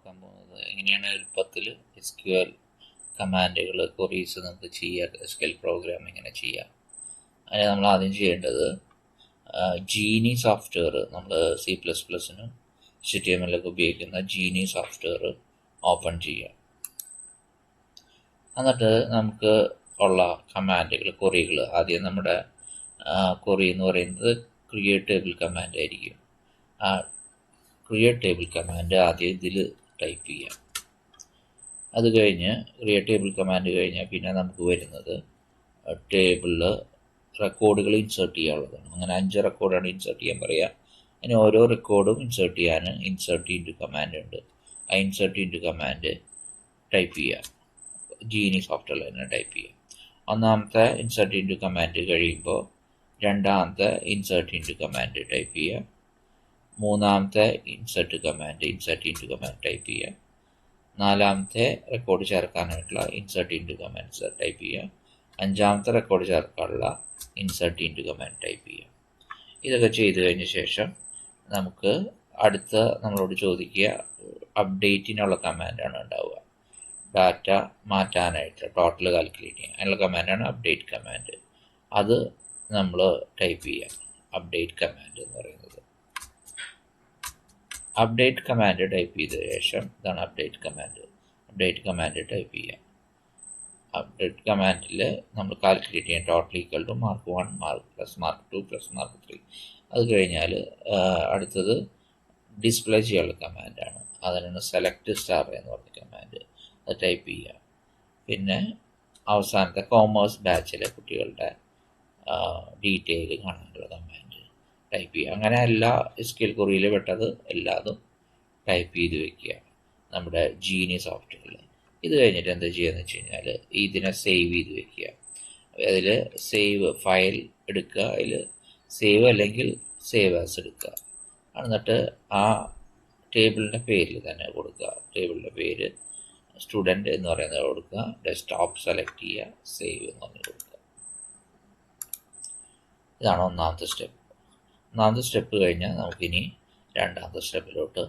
നോക്കാൻ പോകുന്നത് എങ്ങനെയാണ് എളുപ്പത്തിൽ SQL കമാൻഡുകൾ ക്വറീസ് നമുക്ക് ചെയ്യാം, SQL പ്രോഗ്രാം എങ്ങനെ ചെയ്യാം. അതിന് നമ്മൾ ആദ്യം ചെയ്യേണ്ടത് ജീനി സോഫ്റ്റ്വെയർ, നമ്മൾ C++നും HTML ഒക്കെ ഉപയോഗിക്കുന്ന ജീനി സോഫ്റ്റ്വെയർ ഓപ്പൺ ചെയ്യാം. എന്നിട്ട് നമുക്ക് ഉള്ള കമാൻഡുകൾ, ക്വറികൾ, ആദ്യം നമ്മുടെ ക്വറി എന്ന് പറയുന്നത് ക്രിയേറ്റ് ടേബിൾ കമാൻഡ് ആയിരിക്കും. ആ ക്രിയേറ്റ് ടേബിൾ കമാൻഡ് ആദ്യം ഇതിൽ ടൈപ്പ് ചെയ്യാം. അത് കഴിഞ്ഞ് ക്രിയേറ്റ് ടേബിൾ കമാൻഡ് കഴിഞ്ഞാൽ പിന്നെ നമുക്ക് വരുന്നത് ടേബിളിൽ റെക്കോർഡുകൾ ഇൻസേർട്ട് ചെയ്യാനുള്ളതാണ്. അങ്ങനെ 5 റെക്കോർഡാണ് ഇൻസേർട്ട് ചെയ്യാൻ പറയുക. അതിന് ഓരോ റെക്കോർഡും ഇൻസേർട്ട് ചെയ്യാൻ ഇൻസേർട്ട് ഇൻറ്റു കമാൻഡ് ഉണ്ട്. ആ ഇൻസേർട്ട് ഇൻറ്റു കമാൻഡ് ടൈപ്പ് ചെയ്യുക, ജീനി സോഫ്റ്റ്വെയറിൽ തന്നെ ടൈപ്പ് ചെയ്യുക. ഒന്നാമത്തെ ഇൻസേർട്ട് ഇൻറ്റു കമാൻഡ് കഴിയുമ്പോൾ രണ്ടാമത്തെ ഇൻസേർട്ട് ഇൻറ്റു കമാൻഡ് ടൈപ്പ് ചെയ്യുക. മൂന്നാമത്തെ ഇൻസേർട്ട് ഇൻറ്റു കമാൻഡ് ടൈപ്പ് ചെയ്യുക. നാലാമത്തെ റെക്കോർഡ് ചേർക്കാനായിട്ടുള്ള ഇൻസേർട്ട് ഇൻറ്റു കമാൻഡ് ടൈപ്പ് ചെയ്യുക. അഞ്ചാമത്തെ റെക്കോർഡ് ചേർക്കാനുള്ള ഇൻസേർട്ട് ഇൻറ്റു കമാൻഡ് ടൈപ്പ് ചെയ്യുക. ഇതൊക്കെ ചെയ്തു കഴിഞ്ഞ ശേഷം നമുക്ക് അടുത്ത നമ്മളോട് ചോദിക്കുക അപ്ഡേറ്റിനുള്ള കമാൻഡാണ് ഉണ്ടാവുക. ഡാറ്റ മാറ്റാനായിട്ട് ടോട്ടൽ കാൽക്കുലേറ്റ് ചെയ്യാൻ അതിനുള്ള കമാൻഡാണ് അപ്ഡേറ്റ് കമാൻഡ്. അത് നമ്മൾ ടൈപ്പ് ചെയ്യുക, അപ്ഡേറ്റ് കമാൻഡ് എന്ന് പറയുന്നത്. അപ്ഡേറ്റ് കമാൻഡ് ടൈപ്പ് ചെയ്ത ശേഷം ഇതാണ് അപ്ഡേറ്റ് കമാൻഡ് ടൈപ്പ് ചെയ്യുക. അപ്ഡേറ്റ് കമാൻഡിൽ നമ്മൾ കാൽക്കുലേറ്റ് ചെയ്യാൻ total equal to mark 1 mark plus mark 2 plus mark 3. അത് കഴിഞ്ഞാൽ അടുത്തത് ഡിസ്പ്ലേ ചെയ്യാനുള്ള കമാൻഡാണ്. അതിനാണ് സെലക്ട് സ്റ്റാർ എന്ന് പറഞ്ഞ കമാൻഡ്. അത് ടൈപ്പ് ചെയ്യുക. പിന്നെ അവസാനത്തെ കോമേഴ്സ് ബാച്ചിലെ കുട്ടികളുടെ ഡീറ്റെയിൽ കാണാനുള്ള കമാൻഡ് ടൈപ്പ് ചെയ്യുക. അങ്ങനെ എല്ലാ SQL ക്വറിയിൽ പെട്ടത് എല്ലാതും ടൈപ്പ് ചെയ്ത് വെക്കുക നമ്മുടെ ജീനി സോഫ്റ്റ്വെയറിൽ. ഇത് കഴിഞ്ഞിട്ട് എന്താ ചെയ്യുകയെന്ന് വെച്ച് കഴിഞ്ഞാൽ ഇതിനെ സേവ് ചെയ്ത് വെക്കുക. അതിൽ സേവ് ഫയൽ എടുക്കുക, അതിൽ സേവ് അല്ലെങ്കിൽ സേവ് ആസ് എടുക്കുക. എന്നിട്ട് ആ ടേബിളിൻ്റെ പേരിൽ തന്നെ കൊടുക്കുക. ടേബിളിൻ്റെ പേര് സ്റ്റുഡൻറ്റ് എന്ന് പറയുന്നത് കൊടുക്കുക. ഡെസ്ക്ടോപ്പ് സെലക്ട് ചെയ്യുക, സേവ് എന്ന് പറഞ്ഞ് കൊടുക്കുക. ഇതാണ് ഒന്നാമത്തെ സ്റ്റെപ്പ്. ഒന്നാമത്തെ സ്റ്റെപ്പ് കഴിഞ്ഞാൽ നമുക്കിനി രണ്ടാമത്തെ സ്റ്റെപ്പിലോട്ട്